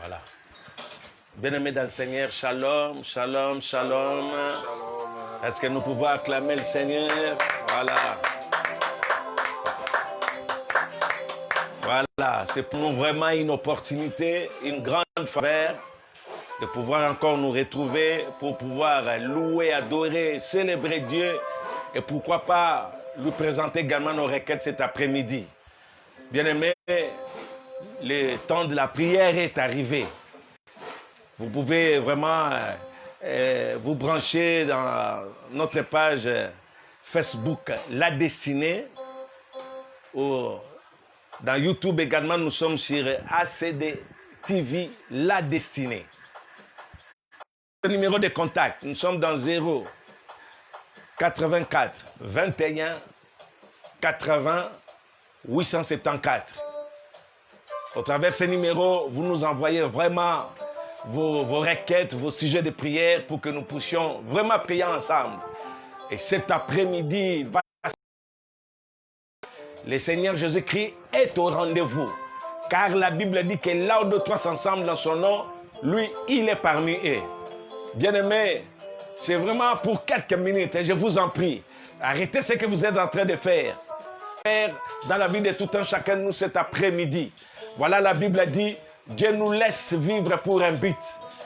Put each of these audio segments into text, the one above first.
Voilà. Bien-aimés dans le Seigneur, shalom, shalom, shalom. Est-ce que nous pouvons acclamer le Seigneur? Voilà. Voilà, c'est pour nous vraiment une opportunité, une grande faveur de pouvoir encore nous retrouver pour pouvoir louer, adorer, célébrer Dieu et pourquoi pas lui présenter également nos requêtes cet après-midi. Bien-aimés, le temps de la prière est arrivé. Vous pouvez vraiment vous brancher dans notre page Facebook La Destinée. Dans YouTube également, nous sommes sur ACD TV La Destinée. Le numéro de contact, nous sommes dans 0 84 21 80 874. Au travers de ces numéros, vous nous envoyez vraiment vos requêtes, vos sujets de prière pour que nous puissions vraiment prier ensemble. Et cet après-midi, le Seigneur Jésus-Christ est au rendez-vous. Car la Bible dit que là où deux trois ensemble dans son nom, lui, il est parmi eux. Bien-aimés, c'est vraiment pour quelques minutes, et je vous en prie, arrêtez ce que vous êtes en train de faire. Dans la vie de tout un chacun de nous cet après-midi. Voilà, la Bible dit, Dieu nous laisse vivre pour un but.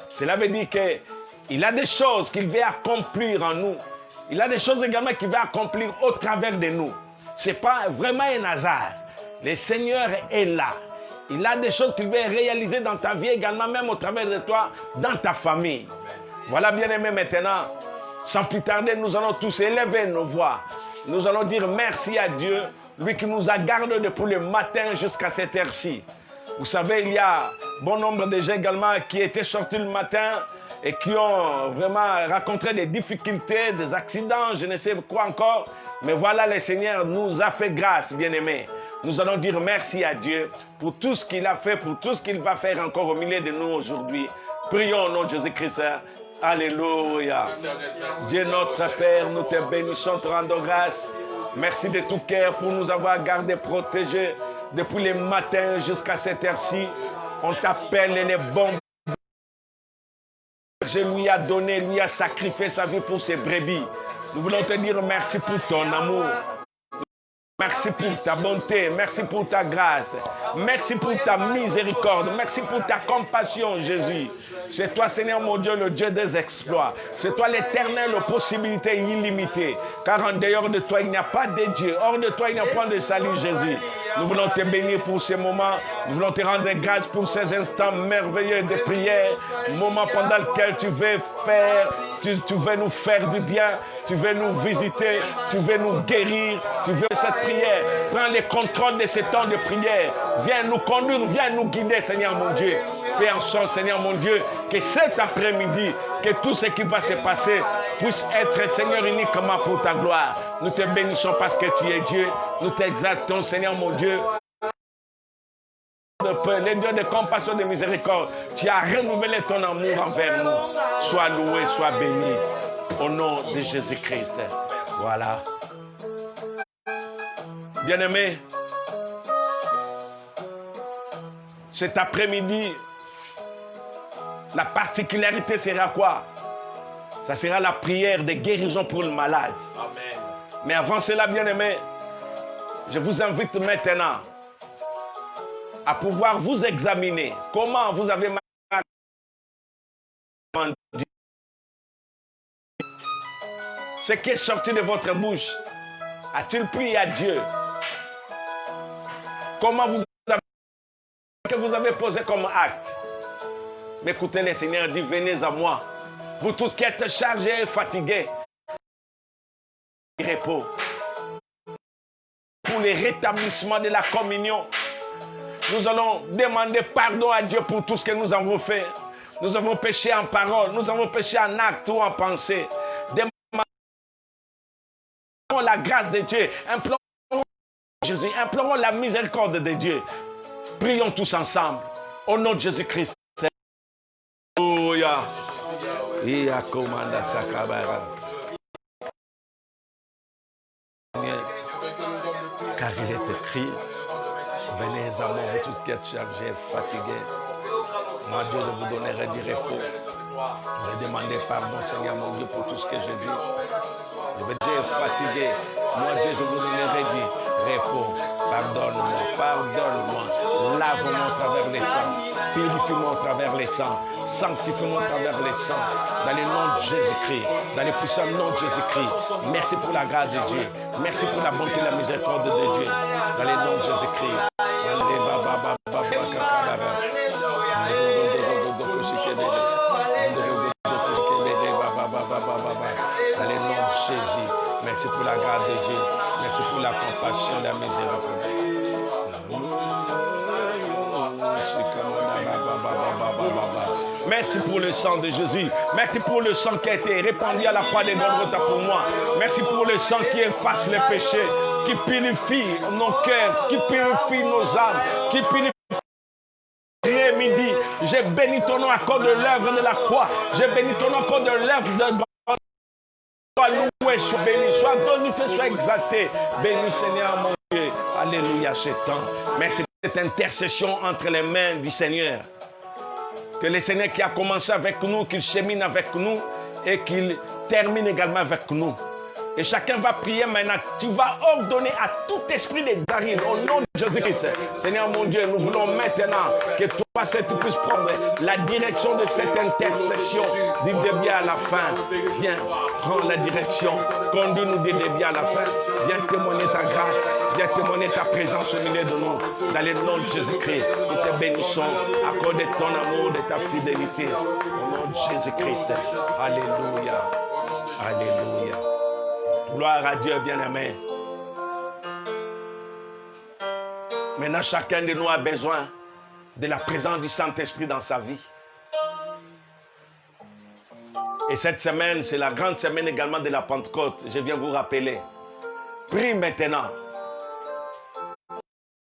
Cela veut dire qu'il a des choses qu'il veut accomplir en nous. Il a des choses également qu'il veut accomplir au travers de nous. Ce n'est pas vraiment un hasard. Le Seigneur est là. Il a des choses qu'il veut réaliser dans ta vie également, même au travers de toi, dans ta famille. Voilà, bien-aimés, maintenant, sans plus tarder, nous allons tous élever nos voix. Nous allons dire merci à Dieu, lui qui nous a gardés depuis le matin jusqu'à cette heure-ci. Vous savez, il y a bon nombre de gens également qui étaient sortis le matin et qui ont vraiment rencontré des difficultés, des accidents, je ne sais quoi encore. Mais voilà, le Seigneur nous a fait grâce, bien-aimés. Nous allons dire merci à Dieu pour tout ce qu'il a fait, pour tout ce qu'il va faire encore au milieu de nous aujourd'hui. Prions au nom de Jésus-Christ. Alléluia. Dieu notre Père, nous te bénissons, te rendons grâce. Merci de tout cœur pour nous avoir gardés, protégés depuis le matin jusqu'à cette heure-ci. On t'appelle les bons. Je lui a donné, lui a sacrifié sa vie pour ses brebis. Nous voulons te dire merci pour ton amour. Merci pour ta bonté, merci pour ta grâce, merci pour ta miséricorde, merci pour ta compassion, Jésus. C'est toi, Seigneur mon Dieu, le Dieu des exploits. C'est toi l'éternel aux possibilités illimitées. Car en dehors de toi, il n'y a pas de Dieu. Hors de toi, il n'y a point de salut, Jésus. Nous voulons te bénir pour ces moments. Nous voulons te rendre grâce pour ces instants merveilleux de prière. Moment pendant lequel tu veux faire, tu veux nous faire du bien, tu veux nous visiter, tu veux nous guérir, tu veux cette prière. Prends le contrôle de ce temps de prière. Viens nous conduire, viens nous guider, Seigneur mon Dieu. Fais en sorte, Seigneur mon Dieu, que cet après-midi, que tout ce qui va se passer puisse être, Seigneur, uniquement pour ta gloire. Nous te bénissons parce que tu es Dieu. Nous t'exaltons, Seigneur mon Dieu. Les dieux de compassion, de miséricorde, tu as renouvelé ton amour envers nous. Sois loué, sois béni. Au nom de Jésus-Christ. Voilà. Bien-aimés, cet après-midi, la particularité sera quoi? Ça sera la prière de guérison pour le malade. Amen. Mais avant cela, bien-aimés, je vous invite maintenant à pouvoir vous examiner. Comment vous avez marché? Ce qui est sorti de votre bouche, a-t-il prié à Dieu? Comment vous avez posé comme acte? Mais écoutez, le Seigneur dit, venez à moi. Vous tous qui êtes chargés et fatigués. Repos. Pour le rétablissement de la communion, nous allons demander pardon à Dieu pour tout ce que nous avons fait. Nous avons péché en parole, nous avons péché en acte ou en pensée. Demandons la grâce de Dieu, implorons Jésus, implorons la miséricorde de Dieu. Prions tous ensemble, au nom de Jésus-Christ. Alléluia. Car il est écrit, venez à moi, tous qui êtes chargés, fatigués, Moi, Dieu, je vous donnerai du repos. Je vais demander pardon, Seigneur mon Dieu, pour tout ce que je dis. Je vais dire fatigué. Moi, Dieu, je vous donnerai du repos. Pardonne-moi, pardonne-moi. Lave-moi au travers les sangs. Purifie-moi au travers les sangs. Sanctifie-moi au travers les sangs. Dans le nom de Jésus-Christ. Dans le puissant nom de Jésus-Christ. Merci pour la grâce de Dieu. Merci pour la bonté et la miséricorde de Dieu. Dans le nom de Jésus-Christ. Dans le nom de Jésus. Merci pour la grâce de Dieu. Merci pour la compassion et la miséricorde. Merci pour le sang de Jésus. Merci pour le sang qui a été répandu à la croix de Golgotha pour moi. Merci pour le sang qui efface les péchés, qui purifie nos cœurs, qui purifie nos âmes, qui purifie. Midi, j'ai béni ton nom à cause de l'œuvre de la croix. J'ai béni ton nom à cause de l'œuvre de Sois loué, sois béni, sois glorifié, sois exalté. Béni Seigneur mon Dieu. Alléluia, c'est temps. Merci pour cette intercession entre les mains du Seigneur. Que le Seigneur qui a commencé avec nous, qu'il chemine avec nous et qu'il termine également avec nous. Et chacun va prier maintenant. Tu vas ordonner à tout esprit de Daryl au nom de Jésus-Christ. Seigneur mon Dieu, nous voulons maintenant que toi, tu puisses prendre la direction de cette intercession du début à la fin. Viens, prends la direction. Conduis-nous du début à la fin. Viens témoigner ta grâce. Viens témoigner ta présence au milieu de nous. Dans le nom de Jésus-Christ, nous te bénissons à cause de ton amour, de ta fidélité. Au nom de Jésus-Christ. Alléluia. Alléluia. Gloire à Dieu, bien-aimé. Maintenant, chacun de nous a besoin de la présence du Saint-Esprit dans sa vie. Et cette semaine, c'est la grande semaine également de la Pentecôte. Je viens vous rappeler. Prie maintenant.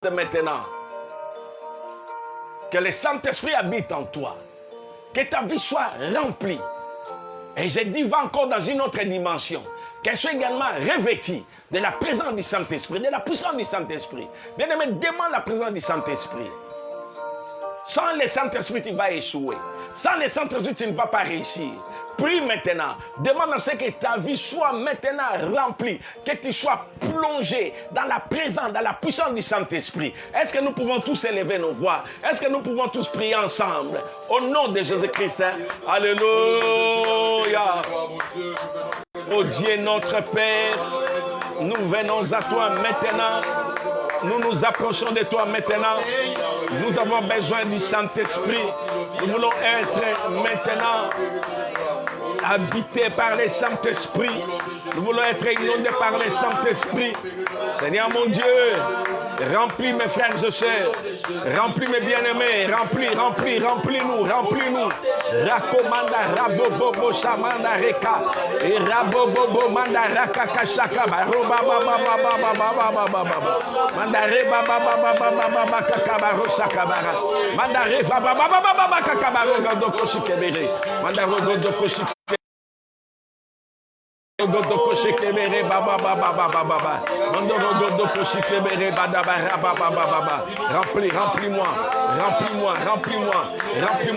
Maintenant. Que le Saint-Esprit habite en toi. Que ta vie soit remplie. Et je dis, va encore dans une autre dimension. Qu'elle soit également revêtie de la présence du Saint-Esprit, de la puissance du Saint-Esprit. Bien-aimé, demande la présence du Saint-Esprit. Sans le Saint-Esprit, tu vas échouer. Sans le Saint-Esprit, tu ne vas pas réussir. Prie maintenant. Demande à ce que ta vie soit maintenant remplie. Que tu sois plongé dans la présence, dans la puissance du Saint-Esprit. Est-ce que nous pouvons tous élever nos voix? Est-ce que nous pouvons tous prier ensemble? Au nom de Jésus-Christ. Alléluia. Oh Dieu notre Père, nous venons à toi maintenant. Nous nous approchons de toi maintenant. Nous avons besoin du Saint-Esprit. Nous voulons être maintenant habités par le Saint-Esprit. Nous voulons être inondés par le Saint-Esprit. Seigneur mon Dieu, remplis mes frères et sœurs. Remplis mes bien-aimés. Remplis-nous. Rakomanda rabobobo shamanda reka. Et rabobobo manda raka kashaka baroba baba baba baba baba. Mandare baba baba baba kakaba roshakabara. Mandare baba baba baba kakaba rogodo koshikebere. Mandaro godo koshik. Remplis-moi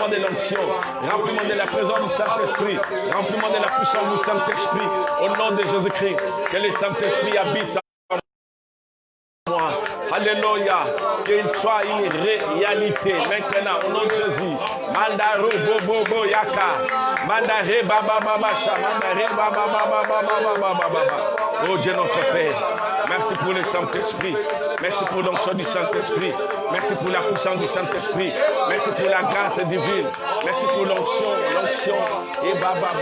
de l'onction, remplis-moi de la présence du Saint-Esprit, remplis-moi de la puissance du Saint-Esprit, au nom de Jésus-Christ, que le Saint-Esprit habite en moi. Alléluia, qu'il soit une réalité maintenant, au nom de Jésus. Mandaro bobo yaka. Mandare baba baba mandare baba baba. Oh Dieu notre Père, merci pour le Saint-Esprit. Merci pour l'onction du Saint-Esprit. Merci pour la puissance du Saint-Esprit. Merci pour la grâce divine. Merci pour l'onction. Et baba.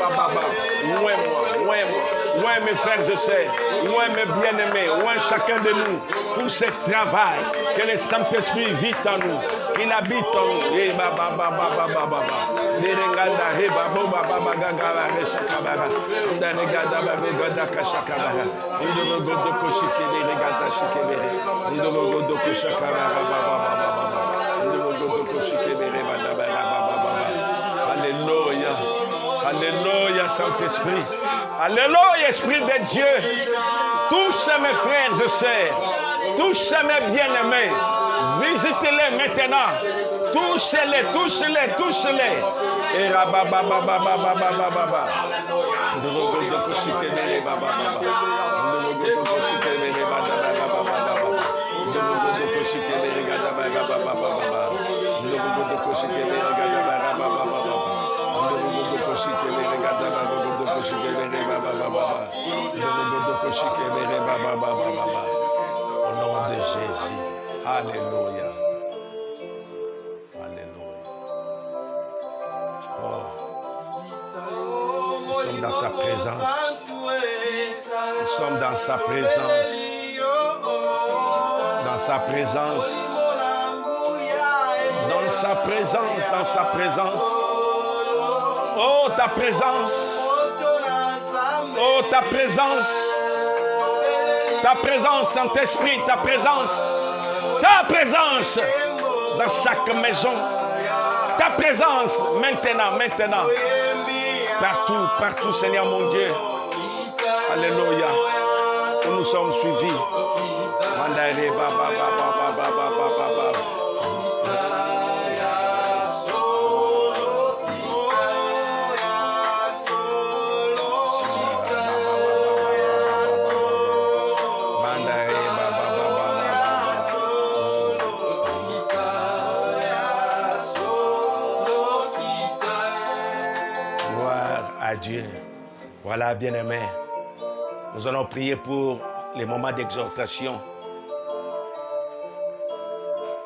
Loin mes frères et sœurs. Loin mes bien-aimés. Loin chacun de nous. Pour ce travail. Que le Saint-Esprit vit en nous. Qu'il habite en nous. Et baba. Alléluia Saint-Esprit. Alléluia Esprit de Dieu. Touche mes frères et sœurs. Touche mes bien-aimés. Visitez-les maintenant. Touchez-les, touchez-les, touchez-les. Et rababababababababa. Au nom de Jésus. Alléluia. Alléluia. Oh. Nous sommes dans sa présence. Nous sommes dans sa présence. Dans sa présence. Dans sa présence. Dans sa présence. Oh, ta présence. Oh, ta présence. Ta présence, Saint-Esprit, ta présence. Ta présence dans chaque maison. Ta présence maintenant, maintenant. Partout, partout, Seigneur mon Dieu. Alléluia. Où nous sommes suivis. Mandare, baba, baba, baba, baba, baba. Dieu. Voilà, bien-aimés. Nous allons prier pour les moments d'exhortation.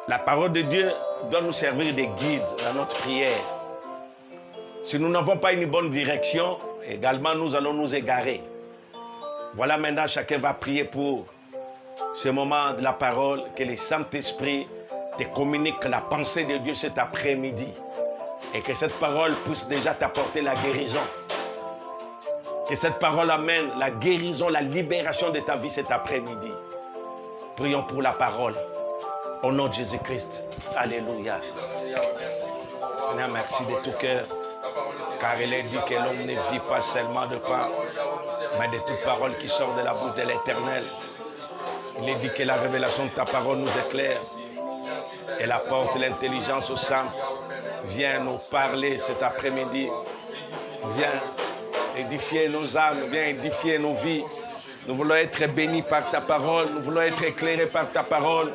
La parole de Dieu doit nous servir de guide dans notre prière. Si nous n'avons pas une bonne direction, également nous allons nous égarer. Voilà, maintenant chacun va prier pour ce moment de la parole, que le Saint-Esprit te communique la pensée de Dieu cet après-midi et que cette parole puisse déjà t'apporter la guérison. Que cette parole amène la guérison, la libération de ta vie cet après-midi. Prions pour la parole. Au nom de Jésus-Christ. Alléluia. Seigneur, merci de tout cœur. Car il est dit que l'homme ne vit pas seulement de pain, mais de toute parole qui sort de la bouche de l'Éternel. Il est dit que la révélation de ta parole nous éclaire. Elle apporte l'intelligence aux saints. Viens nous parler cet après-midi. Viens édifier nos âmes, viens édifier nos vies. Nous voulons être bénis par ta parole, nous voulons être éclairés par ta parole.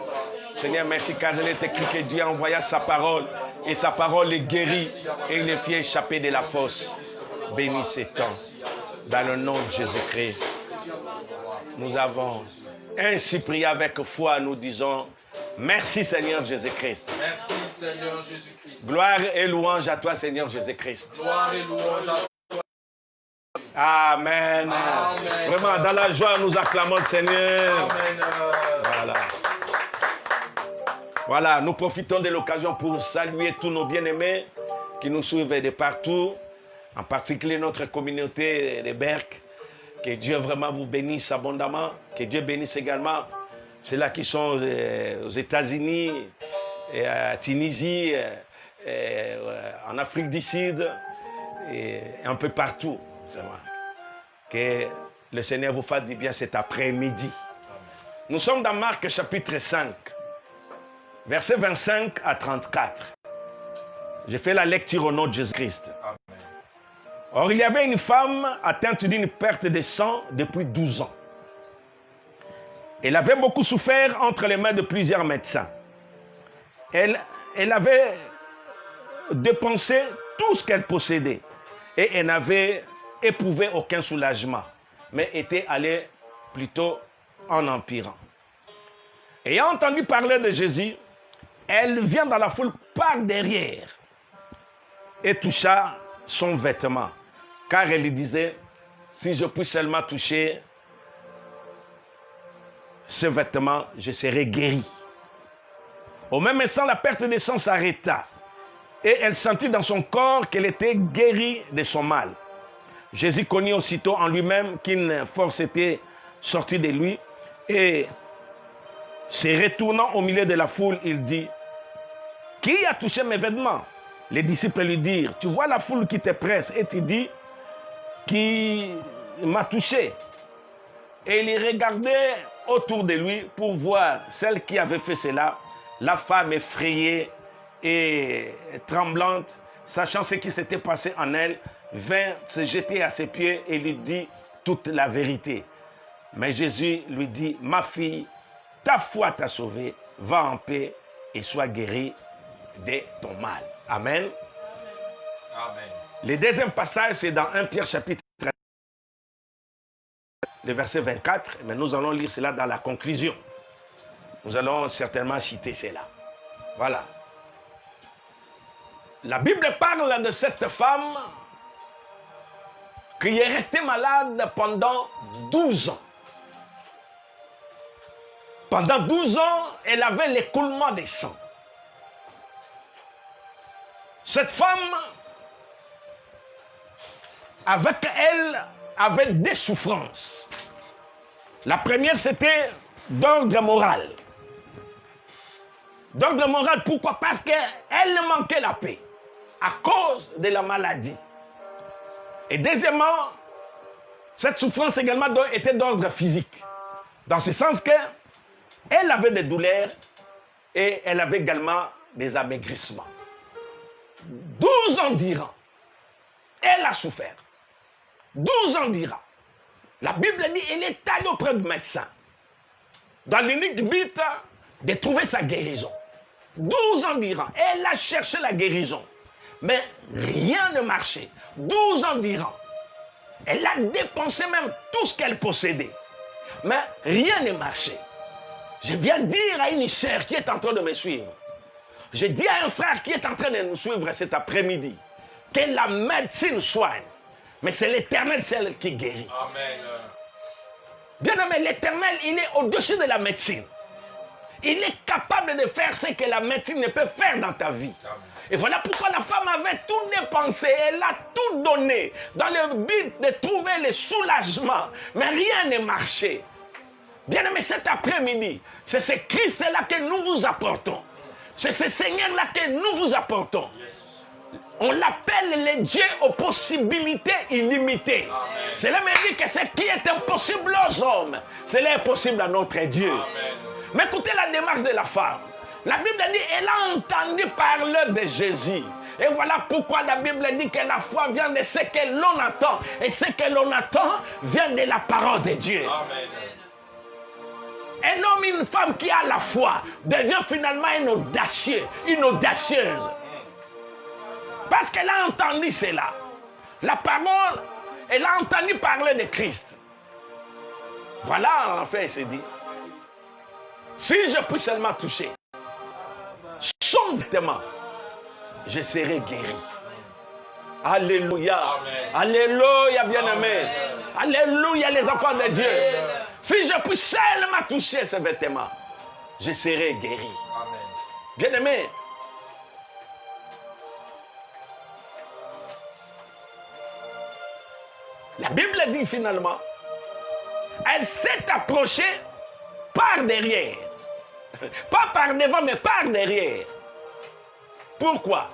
Seigneur, merci car il est écrit que Dieu envoya sa parole et sa parole est guérie et il les fit échapper de la fosse. Bénis ces temps. Dans le nom de Jésus-Christ, nous avons ainsi prié avec foi, nous disons merci Seigneur Jésus-Christ. Merci Seigneur Jésus-Christ. Gloire et louange à toi Seigneur Jésus-Christ. Gloire et louange à toi. Amen. Amen. Vraiment, dans la joie, nous acclamons le Seigneur. Amen. Voilà. Voilà, nous profitons de l'occasion pour saluer tous nos bien-aimés qui nous suivent de partout, en particulier notre communauté de Berck. Que Dieu vraiment vous bénisse abondamment. Que Dieu bénisse également ceux-là qui sont aux États-Unis, à Tunisie, en Afrique du Sud et un peu partout. Que le Seigneur vous fasse du bien cet après-midi. Nous sommes dans Marc chapitre 5, versets 25 à 34. J'ai fait la lecture au nom de Jésus-Christ. Or, il y avait une femme atteinte d'une perte de sang depuis 12 ans. Elle avait beaucoup souffert entre les mains de plusieurs médecins. Elle avait dépensé tout ce qu'elle possédait et elle n'avait éprouvé aucun soulagement, mais était allée plutôt en empirant. Ayant entendu parler de Jésus, elle vient dans la foule par derrière et toucha son vêtement, car elle lui disait, si je puis seulement toucher ce vêtement, je serai guéri. Au même instant, la perte de sang s'arrêta et elle sentit dans son corps qu'elle était guérie de son mal. Jésus connut aussitôt en lui-même qu'une force était sortie de lui et se retournant au milieu de la foule, il dit, qui a touché mes vêtements? Les disciples lui dirent, tu vois la foule qui te presse et tu dis, qui m'a touché? Et il regardait autour de lui pour voir celle qui avait fait cela. La femme effrayée et tremblante, sachant ce qui s'était passé en elle, vint se jeter à ses pieds et lui dit toute la vérité. Mais Jésus lui dit, ma fille, ta foi t'a sauvée, va en paix et sois guérie de ton mal. Amen. Amen. Le deuxième passage, c'est dans 1 Pierre chapitre 13, le verset 24, mais nous allons lire cela dans la conclusion. Nous allons certainement citer cela. Voilà. La Bible parle de cette femme qui est restée malade pendant 12 ans. Pendant 12 ans, elle avait l'écoulement des sangs. Cette femme, avec elle, avait des souffrances. La première, c'était d'ordre moral. D'ordre moral, pourquoi? Parce qu'elle manquait la paix à cause de la maladie. Et deuxièmement, cette souffrance également était d'ordre physique. Dans ce sens qu'elle avait des douleurs et elle avait également des amaigrissements. 12 ans durant, elle a souffert. 12 ans durant. La Bible dit qu'elle est allée auprès du médecin dans l'unique but de trouver sa guérison. 12 ans durant, elle a cherché la guérison. Mais rien ne marchait. 12 ans durant. Elle a dépensé même tout ce qu'elle possédait. Mais rien ne marchait. Je viens dire à une sœur qui est en train de me suivre. Je dis à un frère qui est en train de nous suivre cet après-midi que la médecine soigne. Mais c'est l'Éternel, celle qui guérit. Amen. Bien-aimé, l'Éternel, il est au-dessus de la médecine. Il est capable de faire ce que la médecine ne peut faire dans ta vie. Amen. Et voilà pourquoi la femme avait tout dépensé, elle a tout donné dans le but de trouver le soulagement. Mais rien ne marchait. Bien-aimé, cet après-midi, c'est ce Christ-là que nous vous apportons. C'est ce Seigneur-là que nous vous apportons. Yes. On l'appelle le Dieu aux possibilités illimitées. Amen. Cela me dit que ce qui est impossible aux hommes, cela est possible à notre Dieu. Amen. Mais écoutez la démarche de la femme. La Bible dit qu'elle a entendu parler de Jésus. Et voilà pourquoi la Bible dit que la foi vient de ce que l'on attend. Et ce que l'on attend vient de la parole de Dieu. Amen. Un homme, une femme qui a la foi devient finalement une audacieuse. Parce qu'elle a entendu cela. La parole, elle a entendu parler de Christ. Voilà, en fait, elle s'est dit, si je puis seulement toucher son vêtement, je serai guéri. Alléluia. Amen. Alléluia, bien-aimé. Amen. Alléluia, les enfants de Dieu. Amen. Si je puis seulement toucher ce vêtement, je serai guéri. Amen. Bien-aimé, la Bible dit finalement, elle s'est approchée par derrière. Pas par devant, mais par derrière. Pourquoi?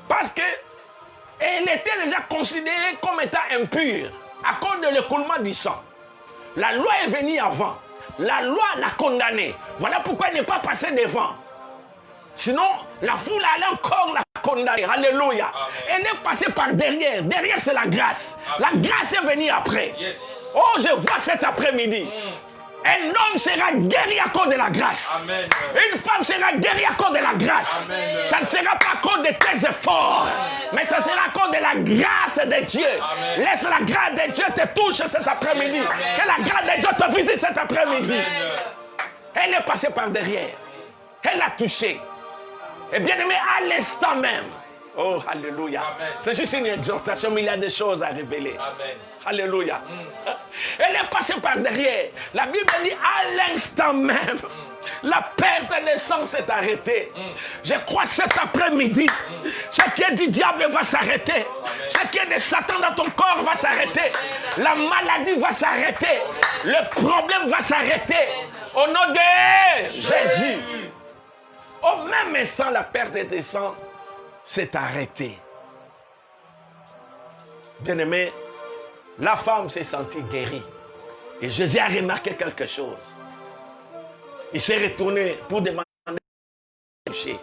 Parce qu'elle était déjà considérée comme étant impure à cause de l'écoulement du sang. La loi est venue avant. La loi l'a condamnée. Voilà pourquoi elle n'est pas passée devant. Sinon, la foule allait encore la condamner. Alléluia. Amen. Elle est passée par derrière. Derrière, c'est la grâce. La grâce est venue après. Yes. Oh, je vois cet après-midi. Un homme sera guéri à cause de la grâce. Amen. Une femme sera guérie à cause de la grâce. Amen. Ça ne sera pas à cause de tes efforts, mais ça sera à cause de la grâce de Dieu. Amen. Laisse la grâce de Dieu te touche cet après-midi. Amen. Que la grâce de Dieu te visite cet après-midi. Amen. Elle est passée par derrière. Elle a touché. Et bien aimé, à l'instant même. Oh, alléluia. Amen. C'est juste une exhortation, mais il y a des choses à révéler. Amen. Alléluia. Elle est passée par derrière. La Bible dit à l'instant même. La perte de sang s'est arrêtée. Je crois cet après-midi, ce qui est du diable va s'arrêter. Ce qui est de Satan dans ton corps va s'arrêter. La maladie va s'arrêter. Le problème va s'arrêter. Au nom de Jésus. Au même instant, la perte de sang s'est arrêtée. Bien-aimé, la femme s'est sentie guérie. Et Jésus a remarqué quelque chose. Il s'est retourné pour demander de toucher.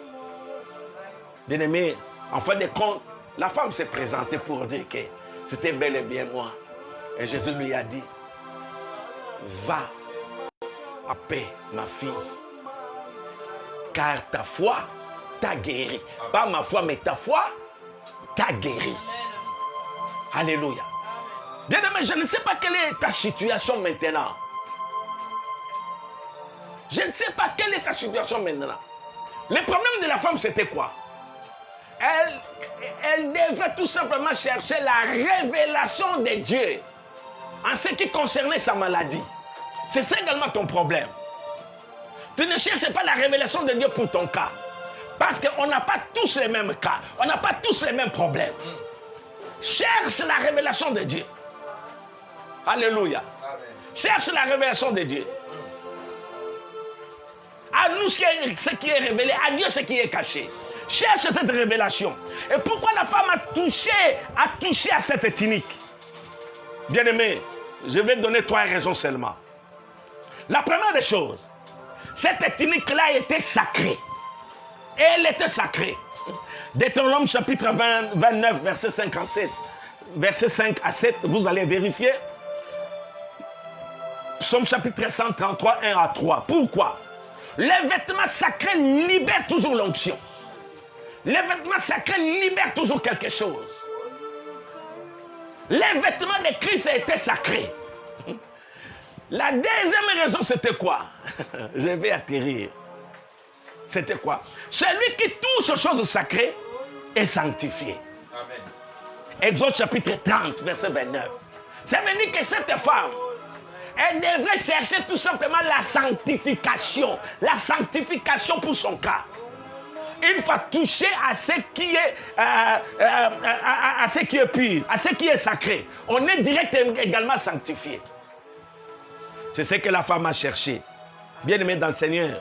Bien-aimé, en fin de compte, la femme s'est présentée pour dire que c'était bel et bien moi. Et Jésus lui a dit, va à paix, ma fille, car ta foi t'a guéri. Pas ma foi, mais ta foi t'a guéri. Alléluia. Bien-aimé, je ne sais pas quelle est ta situation maintenant. Je ne sais pas quelle est ta situation maintenant. Le problème de la femme, c'était quoi? Elle devait tout simplement chercher la révélation de Dieu en ce qui concernait sa maladie. C'est ça également ton problème. Tu ne cherches pas la révélation de Dieu pour ton cas. Parce qu'on n'a pas tous les mêmes cas. On n'a pas tous les mêmes problèmes. Cherche la révélation de Dieu. Alléluia. Amen. Cherche la révélation de Dieu. À nous ce qui est révélé, à Dieu ce qui est caché. Cherche cette révélation. Et pourquoi la femme a touché à cette tunique? Bien-aimé, je vais donner 3 raisons seulement. La première des choses, cette tunique-là était sacrée. Elle était sacrée. Deutéronome chapitre 29, verset 57, verset 5 à 7, vous allez vérifier. Psaume chapitre 133, 1 à 3. Pourquoi? Les vêtements sacrés libèrent toujours l'onction. Les vêtements sacrés libèrent toujours quelque chose. Les vêtements de Christ étaient sacrés. La deuxième raison, c'était quoi? Je vais atterrir. C'était quoi? Celui qui touche aux choses sacrées est sanctifié. Amen. Exode chapitre 30, verset 29. Ça veut dire que cette femme, elle devrait chercher tout simplement la sanctification. La sanctification pour son cas. Il faut toucher à ce qui est, à ce qui est pur, à ce qui est sacré. On est directement également sanctifié. C'est ce que la femme a cherché. Bien-aimé dans le Seigneur,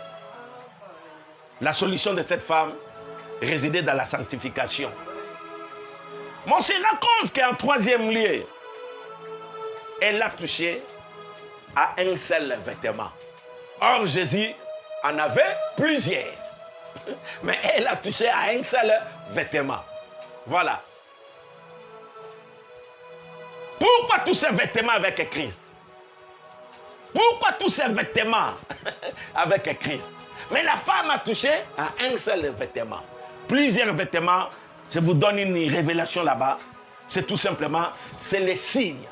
la solution de cette femme résidait dans la sanctification. Mais on se rend compte qu'en troisième lieu, elle a touché à un seul vêtement. Or, Jésus en avait plusieurs. Mais elle a touché à un seul vêtement. Voilà. Pourquoi tous ces vêtements avec Christ? Pourquoi tous ces vêtements avec Christ? Mais la femme a touché à un seul vêtement. Plusieurs vêtements, je vous donne une révélation là-bas. C'est tout simplement, c'est le signe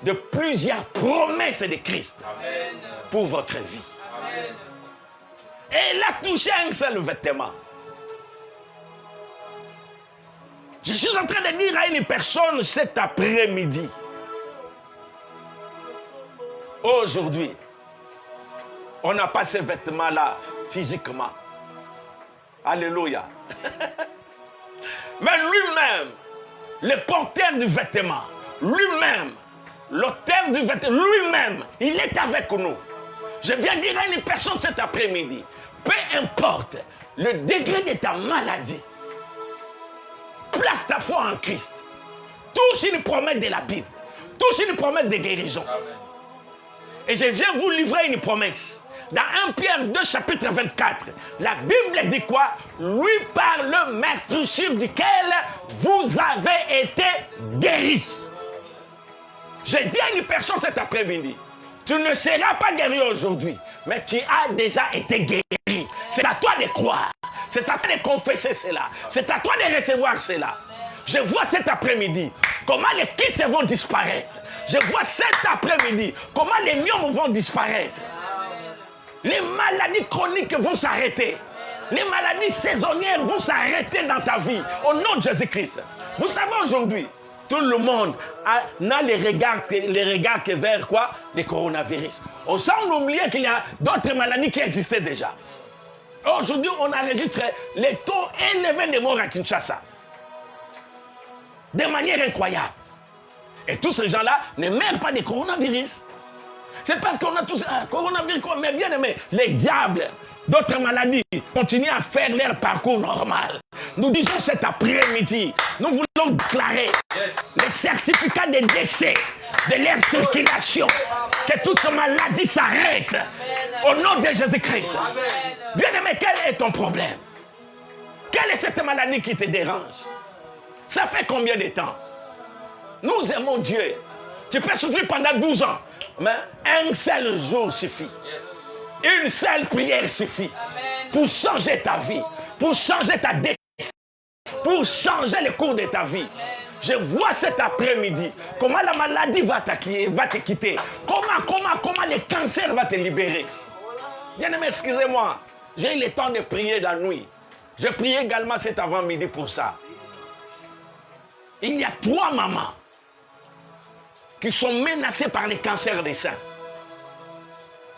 de plusieurs promesses de Christ. Amen. Pour votre vie. Amen. Elle a touché un seul vêtement. Je suis en train de dire à une personne cet après-midi. Aujourd'hui, on n'a pas ces vêtements-là physiquement. Alléluia. Mais lui-même, le porteur du vêtement, lui-même, l'auteur du vêtement, lui-même, il est avec nous. Je viens dire à une personne cet après-midi, peu importe le degré de ta maladie, place ta foi en Christ. Touche une promesse de la Bible. Touche une promesse de guérison. Amen. Et je viens vous livrer une promesse. Dans 1 Pierre 2, chapitre 24, la Bible dit quoi? Lui par le meurtrissure duquel vous avez été guéris. Je dis à une personne cet après-midi, tu ne seras pas guéri aujourd'hui, mais tu as déjà été guéri. C'est à toi de croire. C'est à toi de confesser cela. C'est à toi de recevoir cela. Je vois cet après-midi comment les kisses vont disparaître. Je vois cet après-midi comment les myomes vont disparaître. Les maladies chroniques vont s'arrêter. Les maladies saisonnières vont s'arrêter dans ta vie. Au nom de Jésus-Christ. Vous savez aujourd'hui, tout le monde n'a les regards que vers quoi? Les coronavirus. On semble oublier qu'il y a d'autres maladies qui existaient déjà. Aujourd'hui, on enregistre les taux élevés de morts à Kinshasa. De manière incroyable. Et tous ces gens-là ne meurent pas de coronavirus. C'est parce qu'on a tous un coronavirus, mais bien aimé, les diables, d'autres maladies, continuent à faire leur parcours normal. Nous disons cet après-midi, nous voulons déclarer les certificats de décès de leur circulation, que toutes ces maladies s'arrêtent au nom de Jésus-Christ. Bien aimé, quel est ton problème? Quelle est cette maladie qui te dérange? Ça fait combien de temps? Nous aimons Dieu. Tu peux souffrir pendant 12 ans, mais un seul jour suffit. Une seule prière suffit pour changer ta vie, pour changer ta destinée, pour changer le cours de ta vie. Je vois cet après-midi comment la maladie va te quitter, comment le cancer va te libérer. Bien-aimé, excusez-moi, j'ai eu le temps de prier la nuit. Je priais également cet avant-midi pour ça. Il y a 3 mamans qui sont menacées par le cancer des seins.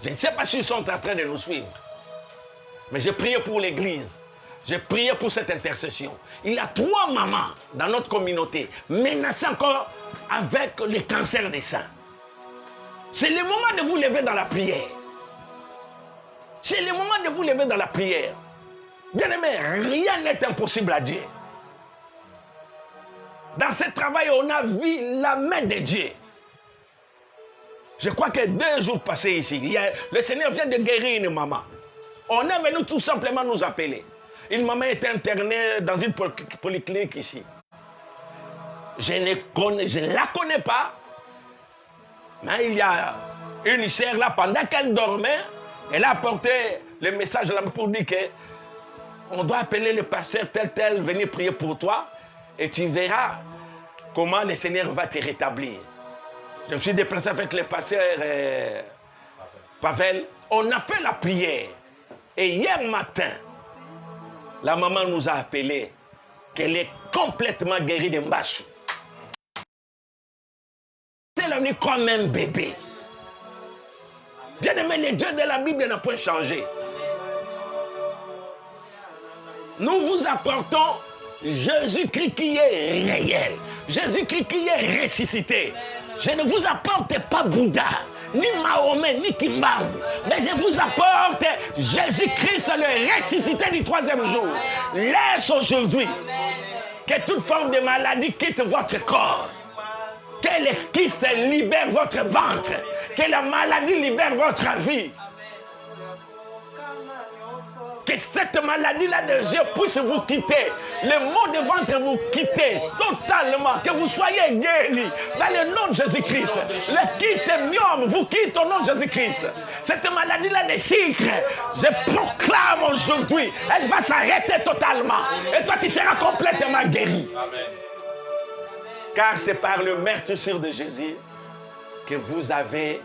Je ne sais pas s'ils sont en train de nous suivre. Mais j'ai prié pour l'église. J'ai prié pour cette intercession. Il y a 3 mamans dans notre communauté menacées encore avec le cancer des seins. C'est le moment de vous lever dans la prière. C'est le moment de vous lever dans la prière. Bien-aimé, rien n'est impossible à Dieu. Dans ce travail, on a vu la main de Dieu. Je crois que 2 jours passés ici, le Seigneur vient de guérir une maman. On est venu tout simplement nous appeler. Une maman est internée dans une polyclinique ici. Je ne la connais pas. Mais il y a une sœur là, pendant qu'elle dormait, elle a apporté le message là pour dire qu'on doit appeler le pasteur tel, venir prier pour toi. Et tu verras comment le Seigneur va te rétablir. Je me suis déplacé avec le pasteur Pavel. On a fait la prière. Et hier matin, la maman nous a appelé qu'elle est complètement guérie de Mbachou. Elle est venue comme un bébé. Bien aimé, le Dieu de la Bible n'a point changé. Nous vous apportons Jésus-Christ qui est réel. Jésus-Christ qui est ressuscité. Je ne vous apporte pas Bouddha, ni Mahomet, ni Kimbambu, mais je vous apporte Jésus-Christ, le ressuscité du 3e jour. Laisse aujourd'hui que toute forme de maladie quitte votre corps. Que le Christ libère votre ventre. Que la maladie libère votre vie. Que cette maladie-là de Dieu puisse vous quitter. Le mot de ventre vous quitter totalement. Que vous soyez guéris dans le nom de Jésus-Christ. Le kysémium vous quitte au nom de Jésus-Christ. Cette maladie-là de sucre, je proclame aujourd'hui, elle va s'arrêter totalement. Et toi, tu seras complètement guéri. Amen. Car c'est par le meurtrissure de Jésus que vous avez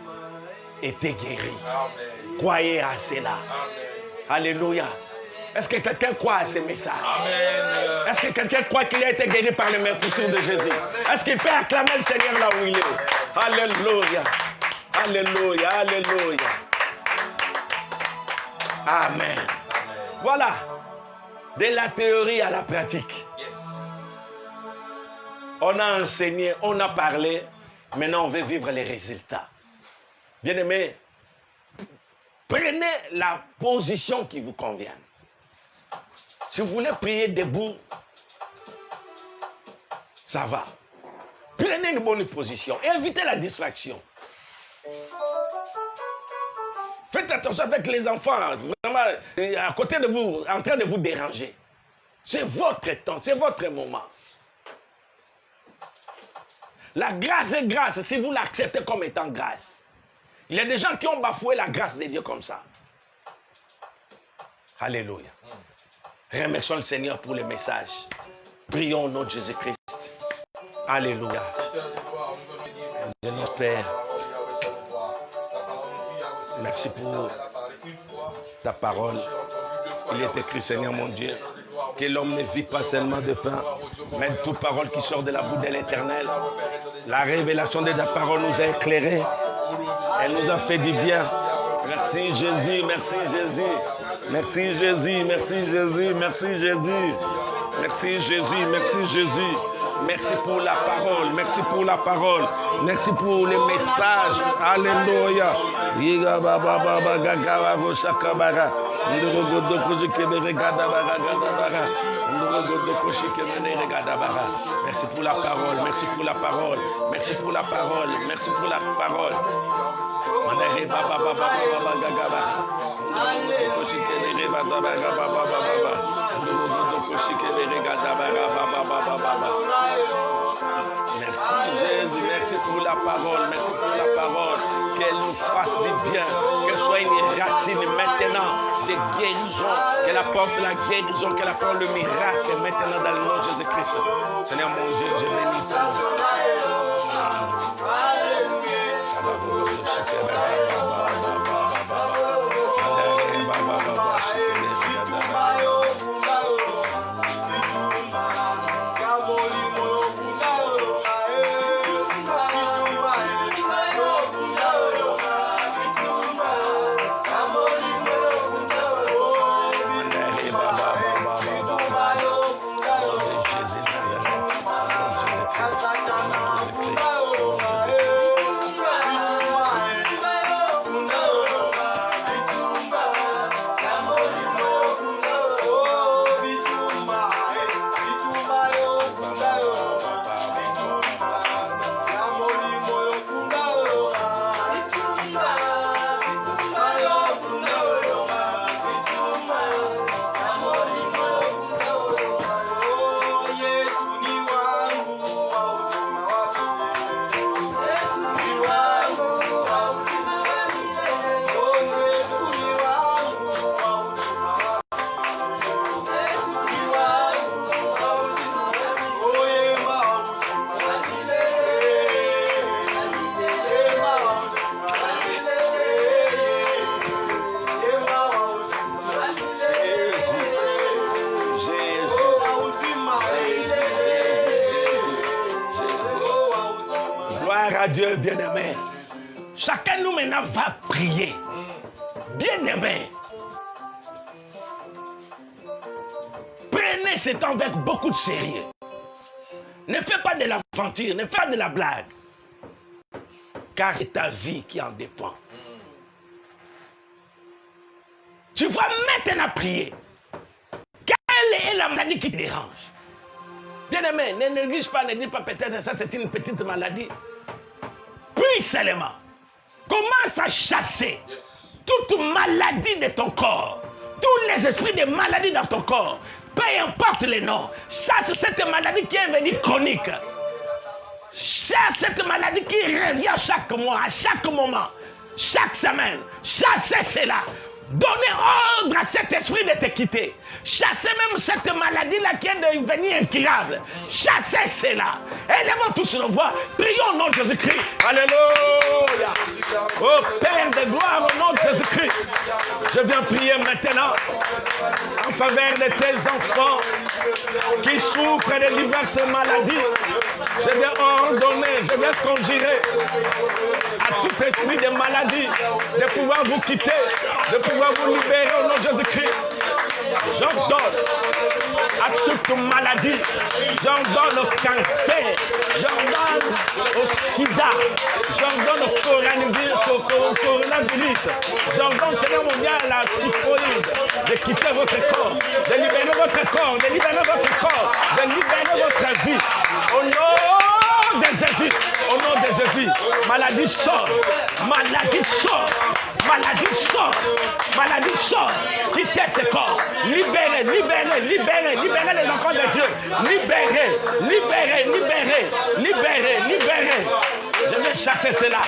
été guéris. Amen. Croyez à cela. Amen. Alléluia. Est-ce que quelqu'un croit à ce message? Amen. Est-ce que quelqu'un croit qu'il a été guéri par le meurtrissure de Jésus? Est-ce qu'il peut acclamer le Seigneur là où il est? Alléluia. Alléluia. Alléluia. Amen. Voilà. De la théorie à la pratique. Yes. On a enseigné, on a parlé. Maintenant, on veut vivre les résultats. Bien-aimés, prenez la position qui vous convient. Si vous voulez prier debout, ça va. Prenez une bonne position et évitez la distraction. Faites attention avec les enfants, vraiment, à côté de vous, en train de vous déranger. C'est votre temps, c'est votre moment. La grâce est grâce si vous l'acceptez comme étant grâce. Il y a des gens qui ont bafoué la grâce de Dieu comme ça. Alléluia. Remercions le Seigneur pour les messages. Prions au nom de Jésus-Christ. Alléluia. Seigneur Père, merci pour ta parole. Il est écrit, Seigneur mon Dieu, que l'homme ne vit pas seulement de pain, mais de toute parole qui sort de la bouche de l'Éternel. La révélation de ta parole nous a éclairés. Elle nous a fait du bien. Merci Jésus, merci Jésus. Merci Jésus, merci Jésus, merci Jésus. Merci Jésus, merci Jésus. Merci pour la parole, merci pour la parole. Merci pour les messages. Alléluia. Merci pour la parole, merci pour la parole, merci pour la parole, merci pour la parole. Merci Jésus, merci pour la parole, merci pour la parole, qu'elle nous fasse du bien, qu'elle soit une racine maintenant de guérison, qu'elle apporte la guérison, qu'elle apporte le miracle maintenant dans le nom de Jésus-Christ. Seigneur mon Dieu, je bénis ton nom. Dieu bien-aimé, chacun de nous maintenant va prier. Bien-aimé, prenez ce temps avec beaucoup de sérieux. Ne fais pas de l'aventure, ne fais pas de la blague, car c'est ta vie qui en dépend. Tu vas maintenant prier. Quelle est la maladie qui te dérange? Bien-aimé, ne néglige pas, ne dis pas peut-être ça c'est une petite maladie. Prie seulement. Commence à chasser toute maladie de ton corps, tous les esprits de maladie dans ton corps, peu importe les noms. Chasse cette maladie qui est venue chronique. Chasse cette maladie qui revient chaque mois, à chaque moment, chaque semaine. Chassez cela. Donnez ordre à cet esprit de te quitter. Chassez même cette maladie-là qui est devenue incurable. Chassez cela. Élevons tous nos voix. Prions au nom de Jésus-Christ. Alléluia. Oh Père de gloire, au nom de Jésus-Christ. Je viens prier maintenant en faveur de tes enfants qui souffrent de diverses maladies. Je viens ordonner, je viens conjurer à tout esprit de maladie de pouvoir vous quitter, de pouvoir vous libérer au nom de Jésus-Christ. J'ordonne à toute maladie, j'ordonne au cancer, j'ordonne au sida, j'ordonne au coronavirus, j'ordonne, Seigneur mondial, à la typhoïde, de quitter votre corps, de libérer votre corps, de libérer votre corps, de libérer votre vie. Au nom de Jésus, au nom de Jésus, maladie sort, maladie sort, maladie sort, maladie sort, quittez ce corps, libérez, libérez, libérez, libérez les enfants de Dieu, libérez, libérez, libérez, libérez, libérez. Je vais chasser cela,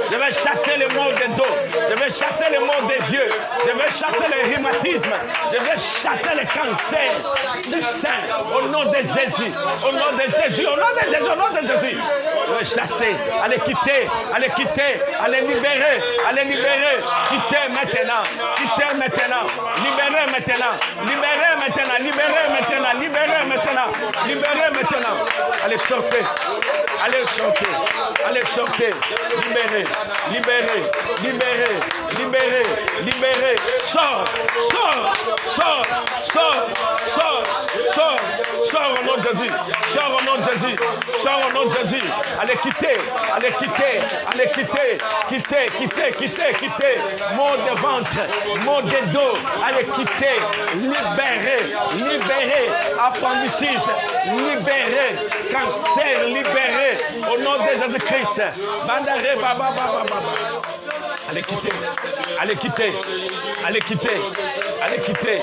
je vais chasser les maux de dos, je vais chasser les maux des yeux, je vais chasser le rhumatisme, je vais chasser le cancer du sein, au nom de Jésus, au nom de Jésus, au nom de Jésus, au nom de Jésus. Je vais chasser, allez quitter, allez quitter, allez libérer, quittez maintenant, libérez maintenant, libérez maintenant, libérez maintenant, libérez maintenant, libérez maintenant. Allez sortez, allez sortez, allez sortez, libérez, libérez, libérez, libérez, libérez, sors, sors, sors, sors, sors, sors, sors au nom de Jésus, sors au nom de Jésus, sors au nom de Jésus. Allez quitter, allez quitter, allez quitter, quitter, quitter, quitter, quitter, maux de ventre, maux de dos, allez quitter, libérer, libérer, appendicite, libérer, cancer, libérer, au nom de Jésus-Christ. Bandare, baba, baba, baba. Allez quitter, allez quitter, allez quitter, allez quitter,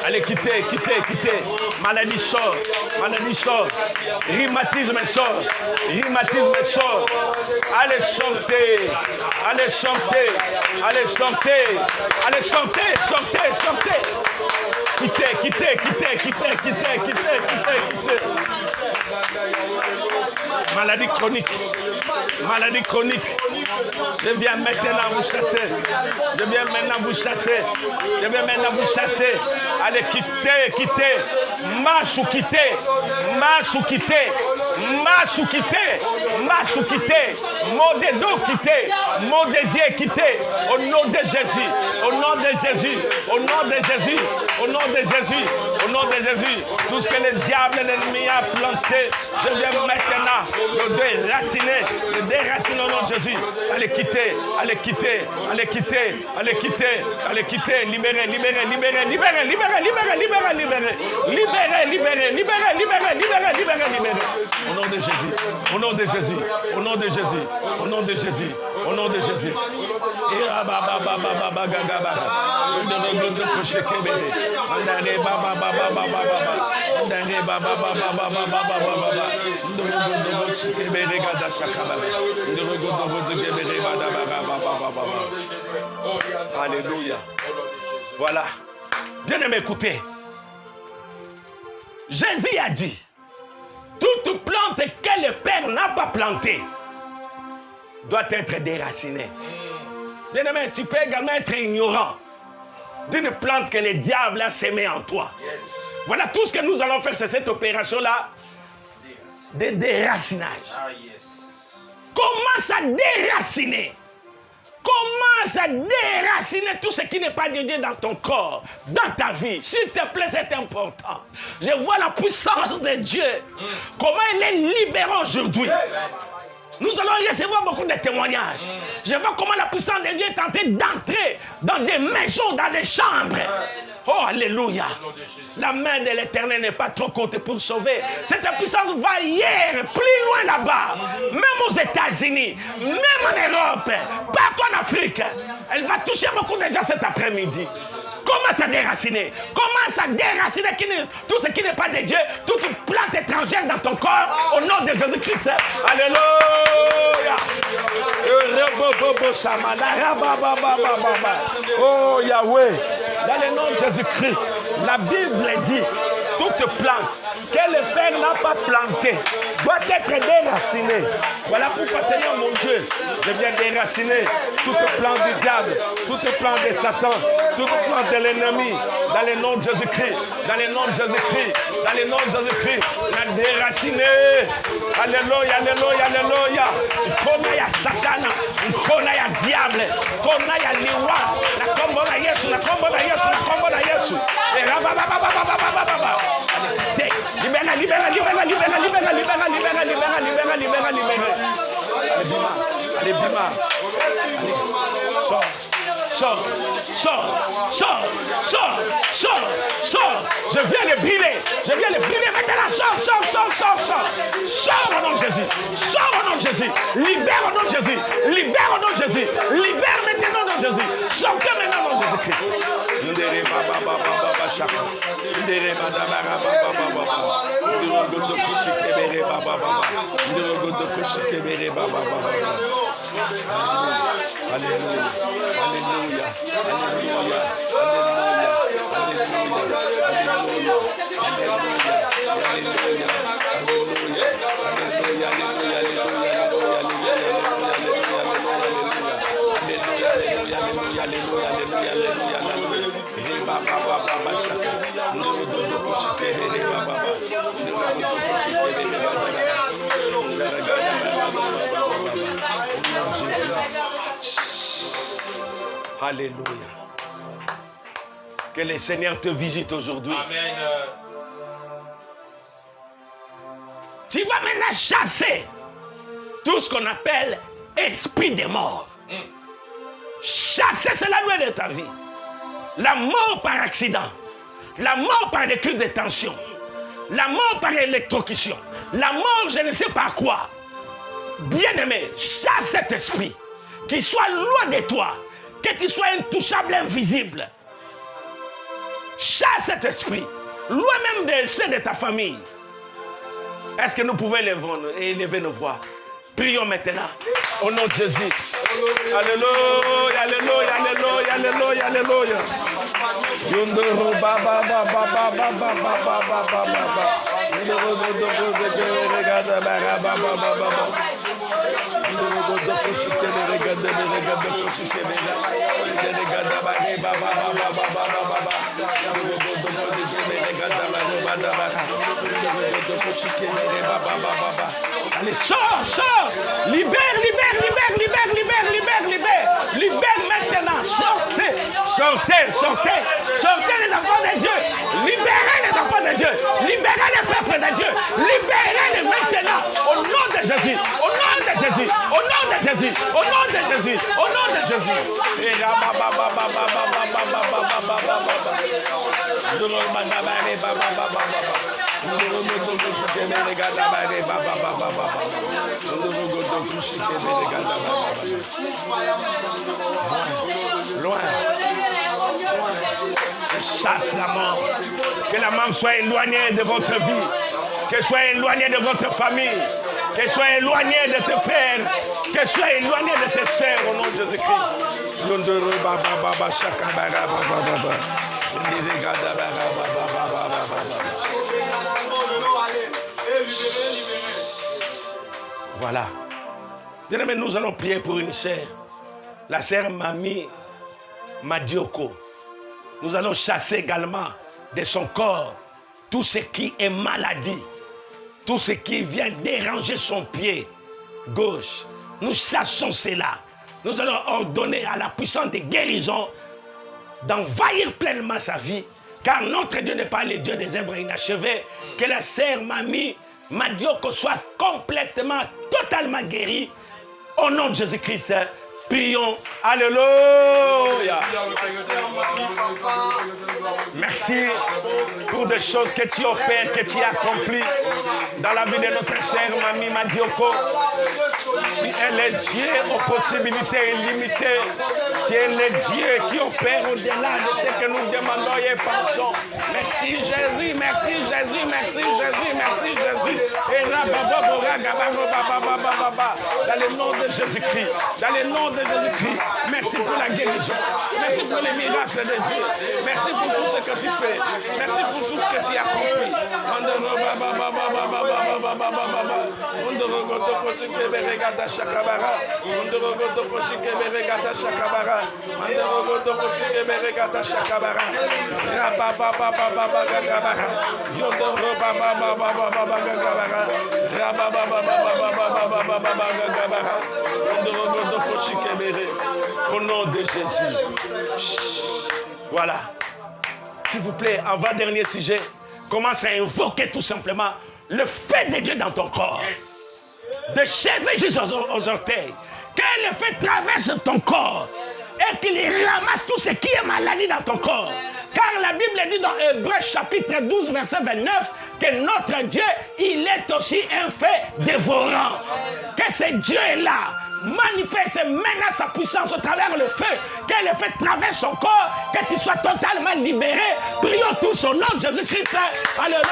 Allez, quittez, quittez, quittez. Maladie sort. Maladie sort. Rhumatisme sort. Rhumatisme sort. Allez, sortez. Allez, sortez. Allez, sortez. Allez, sortez, sortez, sortez. Quittez, quittez, quittez, quittez, quittez, quittez, quittez, quittez. Maladie chronique. Maladie chronique. Je viens maintenant vous chasser. Je viens maintenant vous chasser. Je viens maintenant vous chasser. Allez, quittez, quittez. Marche ou quittez. Marche ou quittez. Marche ou quittez. Marche ou quittez. Mot des dos quittez. Mot des yeux quittez. Au nom de Jésus. Au nom de Jésus. Au nom de Jésus. Au nom de Jésus. Au nom de Jésus. Tout ce que le diable, l'ennemi a planté, je viens maintenant le déraciner. Le déraciner au nom de Jésus. Allez quitter. Allez quitter. Allez quitter. Allez quitter. Allez quitter. Libérez, libérez, libérez, libérez, libérez, libérez, libérez, libérez. Libérez, libérez, libérez, libérez, libérez, libérez, libérez. Au nom de Jésus. Au nom de Jésus. Au nom de Jésus. Au nom de Jésus. Au nom de Jésus. Alléluia. Voilà. Bien-aimé, écoutez. Jésus a dit, toute plante que le Père n'a pas plantée doit être déracinée. Bien-aimé, tu peux également être ignorant d'une plante que le diable a sémée en toi. Yes. Voilà tout ce que nous allons faire, c'est cette opération-là de déracinage. Ah, yes. Commence à déraciner. Commence à déraciner tout ce qui n'est pas de Dieu dans ton corps, dans ta vie. S'il te plaît, c'est important. Je vois la puissance de Dieu. Comment il est libéré aujourd'hui. Nous allons recevoir beaucoup de témoignages. Je vois comment la puissance de Dieu est en train d'entrer dans des maisons, dans des chambres. Oh, alléluia. La main de l'Éternel n'est pas trop courte pour sauver. Cette puissance va hier, plus loin là-bas. Même aux États-Unis, même en Europe, partout en Afrique. Elle va toucher beaucoup de gens cet après-midi. Commence à déraciner. Commence à déraciner tout ce qui n'est pas de Dieu, toute plante étrangère dans ton corps, au nom de Jésus-Christ. Alléluia. Oh Yahweh, dans le nom de Jésus-Christ, la Bible dit, toute plante que le Père n'a pas plantée doit être déracinée. Voilà pourquoi, Seigneur mon Dieu, je viens déraciner toute plante du diable, toute plante de Satan, toute plante de l'ennemi, dans le nom de Jésus-Christ, dans le nom de Jésus-Christ, dans le nom de Jésus-Christ, la déraciner. Alléluia, alléluia, alléluia. Kona ya Satana, kona ya diable, kona ya liwa, na kombo na Yesu, na kombo na Yesu, na kombo na Yesu. Libéra, libéra, libéra, libéra, libéra, libéra, libéra, libéra, libéra, libéra, libéra. Allez, Bima. Sors, sors, sors, sors, sors, sors. Je viens le brûler. Je viens le brûler maintenant. Sors, sors, sors, sors, sors. Sors au nom de Jésus. Sors au nom de Jésus. Libère au nom de Jésus. Libère au nom de Jésus. Libère maintenant au nom de Jésus. Sortez maintenant au nom de Jésus-Christ. Alléluia. Alléluia. Alléluia. Alléluia. Que le Seigneur te visite aujourd'hui. Amen. Tu vas maintenant chasser tout ce qu'on appelle esprit de mort. Chasser cela loin de ta vie. La mort par accident, la mort par des crises de tension, la mort par électrocution, la mort je ne sais pas quoi. Bien-aimé, chasse cet esprit, qu'il soit loin de toi, que tu sois intouchable, invisible. Chasse cet esprit. Loin même de ceux de ta famille. Est-ce que nous pouvons élever nos voix? Prions maintenant. Au nom de Jésus. Alléluia, alléluia, alléluia, alléluia, alléluia. Yondoro baba baba baba baba baba baba. Yondoro do regarde baba baba baba. Yondoro do koshike regarde koshike regarde baba baba baba. Yondoro do regarde baba. Allez, sors, libère maintenant, sortez les enfants de Dieu, libérez les enfants de Dieu, libérez les peuples de Dieu, libérez-les maintenant, au nom de Jésus, au nom de Jésus, au nom de Jésus, au nom de Jésus, au nom de Jésus. Loin. Chasse la mort. Que la mort soit éloignée de votre vie. Qu'elle soit éloignée de votre famille. Qu'elle soit éloignée de tes pères. Qu'elle soit éloignée de tes sœurs au nom de Jésus-Christ. Voilà. Bien-aimés, nous allons prier pour une sœur. La sœur Mami Madioko. Nous allons chasser également de son corps tout ce qui est maladie. Tout ce qui vient déranger son pied gauche. Nous chassons cela. Nous allons ordonner à la puissance de guérison d'envahir pleinement sa vie. Car notre Dieu n'est pas le Dieu des œuvres inachevées. Que la sœur Mami Madioko soit complètement, totalement guérie. Au nom de Jésus-Christ, prions. Alléluia. Merci pour des choses que tu opères, que tu accomplis dans la vie de notre chère Mami Madioko. Tu es le Dieu aux possibilités illimitées. Tu es le Dieu qui opère au-delà de ce que nous demandons et pensons. Merci Jésus, merci Jésus, merci Jésus, merci Jésus. Et dans le nom de Jésus-Christ, dans le nom de Jésus-Christ, merci pour la guérison, merci pour les miracles de Dieu, merci pour tout ce que tu fais, merci pour tout ce que tu as accompli. Au nom de Jésus. Voilà. S'il vous plaît, avant-dernier sujet, commence à invoquer tout simplement le feu de Dieu dans ton corps. De cheveux jusqu'aux orteils. Que le feu traverse ton corps et qu'il ramasse tout ce qui est maladie dans ton corps. Car la Bible dit dans Hébreux chapitre 12, verset 29, que notre Dieu, il est aussi un feu dévorant. Que ce Dieu-là manifeste maintenant sa puissance au travers le feu. Que le feu traverse son corps, que tu sois totalement libéré. Prions tous au nom de Jésus-Christ. Alléluia.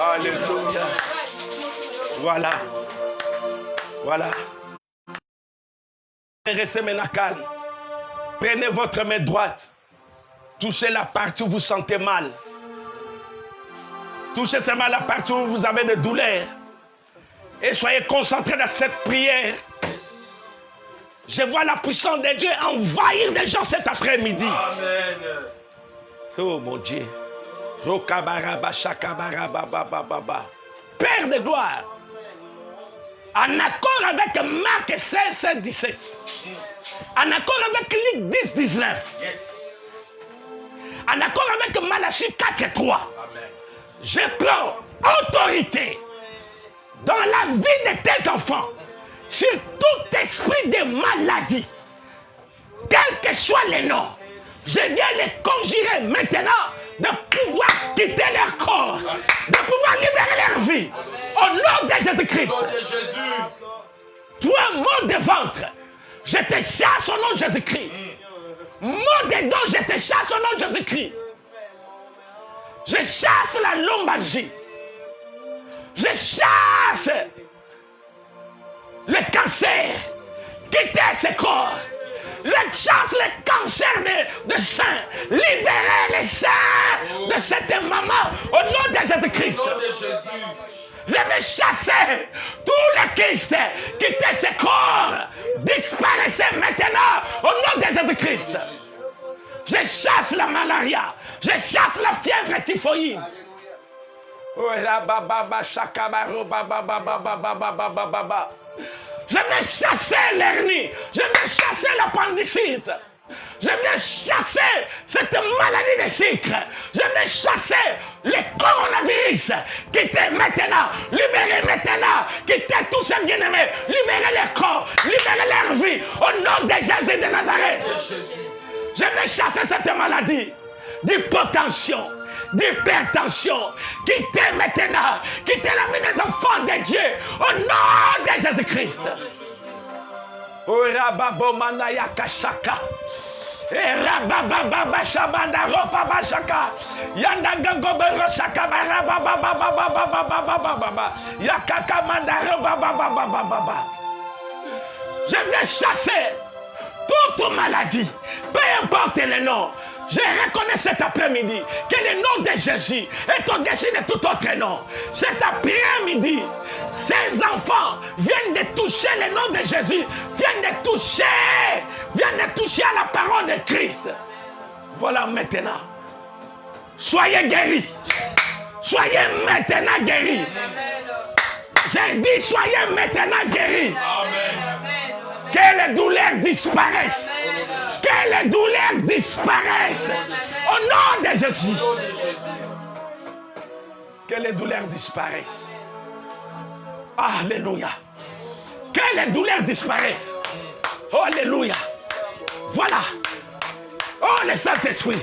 Alléluia. Voilà. Voilà. Restez maintenant calme. Prenez votre main droite. Touchez la partie où vous sentez mal. Touchez seulement la partie où vous avez des douleurs. Et soyez concentrés dans cette prière. Je vois la puissance de Dieu envahir les gens cet après-midi. Amen. Oh mon Dieu. Père de gloire. En accord avec Marc 16, 17. En accord avec Luc 10, 19. En accord avec Malachie 4, 3. Amen. Je prends autorité dans la vie de tes enfants sur tout esprit de maladie, quel que soit le nom. Je viens les conjurer maintenant de pouvoir quitter leur corps, de pouvoir libérer leur vie. Au nom de Jésus-Christ. Au nom de Jésus. Toi, mot de ventre, je te chasse au nom de Jésus-Christ. Mot de dos, je te chasse au nom de Jésus-Christ. Je chasse la lombalgie. Je chasse le cancer. Quittez ce corps. Je chasse le cancer de sein. Libérez les seins de cette maman au nom de Jésus-Christ. Au nom de Jésus. Je vais chasser tous les kystes. Quittez ce corps. Disparaissez maintenant au nom de Jésus-Christ. Je chasse la malaria. Je chasse la fièvre typhoïde. Je vais chasser l'hernie. Je vais chasser l'appendicite. Je vais chasser cette maladie de sucre. Je vais chasser le coronavirus. Quittez maintenant. Libérez maintenant. Quittez tous ces bien-aimés. Libérez leur corps. Libérez leur vie. Au nom de Jésus de Nazareth. Je vais chasser cette maladie d'hypotension, d'hypertension. Quittez maintenant. Quittez la vie des enfants de Dieu. Au nom de Jésus-Christ. Je vais chasser toute maladie, peu importe le nom. Je reconnais cet après-midi que le nom de Jésus est au-dessus de tout autre nom. Cet après-midi, ces enfants viennent de toucher le nom de Jésus, viennent de toucher à la parole de Christ. Voilà maintenant. Soyez guéris. Soyez maintenant guéris. J'ai dit soyez maintenant guéris. Amen. Que les douleurs disparaissent. Que les douleurs disparaissent. Au nom de Jésus. Que les douleurs disparaissent. Alléluia. Que les douleurs disparaissent. Alléluia. Voilà. Oh, le Saint-Esprit.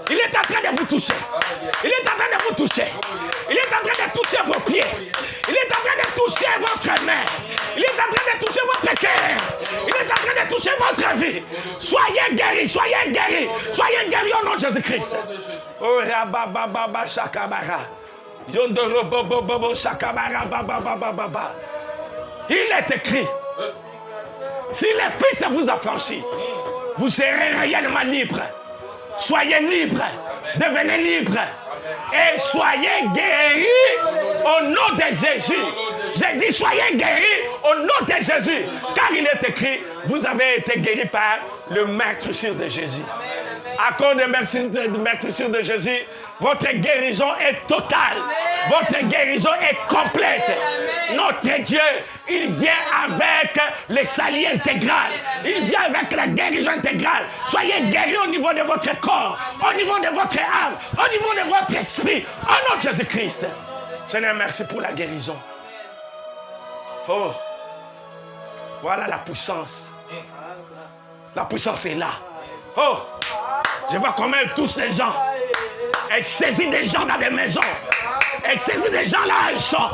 Il est en train de vous toucher. Il est en train de vous toucher. Il est en train de toucher vos pieds. Il est en train de toucher votre main. Il est en train de toucher votre cœur. Il est en train de toucher votre vie. Soyez guéris, soyez guéris. Soyez guéris au nom de Jésus-Christ. Oh, rabababa shakabara. Yondoro bobo bobo shakabara babababa. Il est écrit. Si le Fils vous a franchi, vous serez réellement libre. Soyez libre. Devenez libre. Et soyez guéris au nom de Jésus. J'ai dit soyez guéris au nom de Jésus. Car il est écrit, vous avez été guéris par le meurtrissure de Jésus. À cause de meurtrissure de Jésus, votre guérison est totale. Votre guérison est complète. Notre Dieu, il vient avec le salut intégral. Il vient avec la guérison intégrale. Soyez guéris au niveau de votre corps, au niveau de votre âme, au niveau de votre esprit. Au nom de Jésus-Christ. Seigneur, merci pour la guérison. Oh, voilà la puissance. La puissance est là. Oh, je vois comment elle touche les gens. Elle saisit des gens dans des maisons. Elle saisit des gens là, ils sont.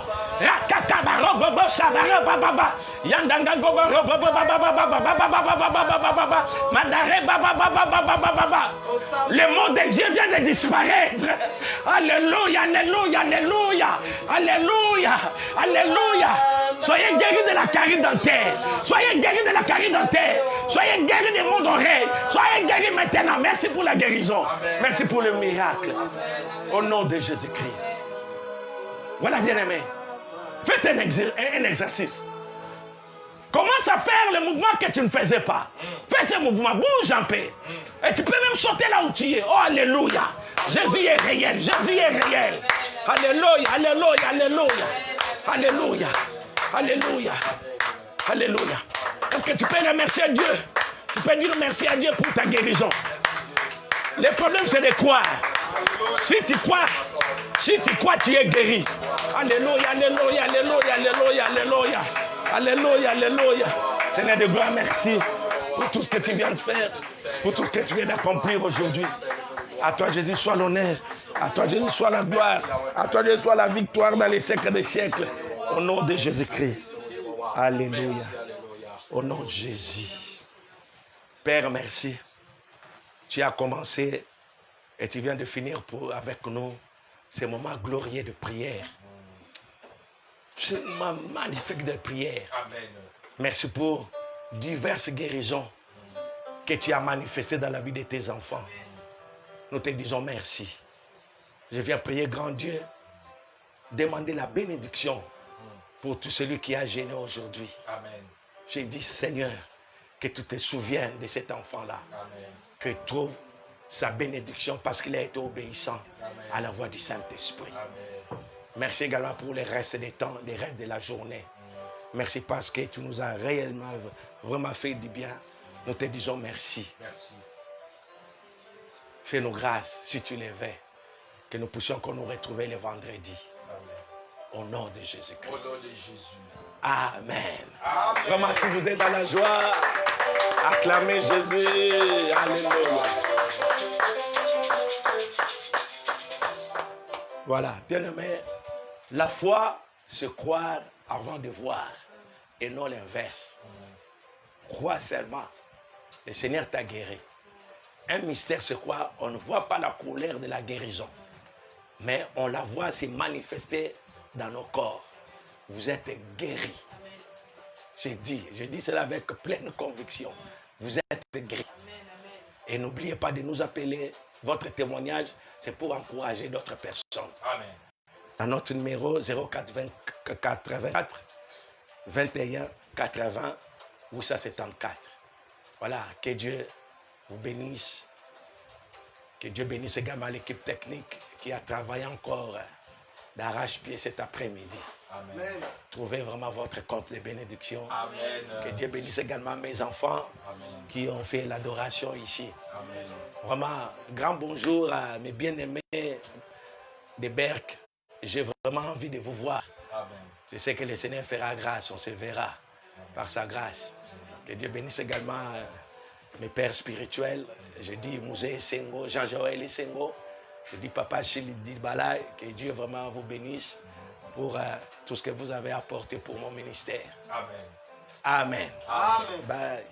Le mot des yeux vient de disparaître. Alléluia, alléluia, alléluia, alléluia, alléluia. Soyez guéris de la carie dentaire. Soyez guéris de la carie dentaire. Soyez guéris des maux d'oreille. Soyez guéris maintenant. Merci pour la guérison. Merci pour le miracle. Au nom de Jésus-Christ. Voilà, bien-aimé. Faites un exercice. Commence à faire le mouvement que tu ne faisais pas. Fais ce mouvement, bouge un peu. Et tu peux même sauter là où tu es. Oh, alléluia. Jésus est réel, Jésus est réel. Alléluia, alléluia, alléluia. Alléluia, alléluia, alléluia. Est-ce que tu peux remercier Dieu? Tu peux dire merci à Dieu pour ta guérison. Le problème, c'est de croire. Si tu crois, tu es guéri. Alléluia, alléluia, alléluia, alléluia, alléluia. Alléluia, alléluia. Seigneur de gloire, merci pour tout ce que tu viens de faire, pour tout ce que tu viens d'accomplir aujourd'hui. À toi, Jésus, soit l'honneur. À toi, Jésus, soit la gloire. À toi, Jésus, soit la victoire dans les siècles des siècles. Au nom de Jésus-Christ. Alléluia. Au nom de Jésus. Père, merci. Tu as commencé et tu viens de finir avec nous ces moments glorieux de prière. Ce moment magnifique de prière. Amen. Merci pour diverses guérisons que tu as manifestées dans la vie de tes enfants. Nous te disons merci. Je viens prier, grand Dieu, demander la bénédiction pour tout celui qui a gêné aujourd'hui. Amen. J'ai dit, Seigneur, que tu te souviennes de cet enfant-là. Amen. Que trouve sa bénédiction parce qu'il a été obéissant Amen. à la voix du Saint-Esprit. Amen. Merci également pour les restes des temps, les restes de la journée. Merci parce que tu nous as réellement, vraiment fait du bien. Nous te disons merci. Merci. Fais-nous grâce, si tu le veux, que nous puissions encore nous retrouver le vendredi. Amen. Au nom de Au Jésus-Christ. nom de Jésus. Amen. Amen. Vraiment, si vous êtes dans la joie, acclamez Jésus. Alléluia. Voilà, bien-aimé, la foi, c'est croire avant de voir et non l'inverse. Crois seulement. Le Seigneur t'a guéri. Un mystère, c'est quoi? On ne voit pas la colère de la guérison, mais on la voit se manifester dans nos corps. Vous êtes guéris. Je dis cela avec pleine conviction. Vous êtes guéris. Et n'oubliez pas de nous appeler. Votre témoignage, c'est pour encourager d'autres personnes. Amen. Dans notre numéro 04 84 21 80 874. Voilà, que Dieu vous bénisse. Que Dieu bénisse également l'équipe technique qui a travaillé encore d'arrache-pied cet après-midi. Amen. Trouvez vraiment votre compte de bénédiction. Amen. Que Dieu bénisse également mes enfants Amen. qui ont fait l'adoration ici. Amen. Vraiment, grand bonjour à mes bien-aimés de Berck. J'ai vraiment envie de vous voir. Amen. Je sais que le Seigneur fera grâce, on se verra par sa grâce. Que Dieu bénisse également mes pères spirituels. Je dis Mouzé Sengo, Jean-Joël Sengo. Je dis Papa Chilidi Balay. Que Dieu vraiment vous bénisse pour tout ce que vous avez apporté pour mon ministère. Amen. Amen. Amen. Bye.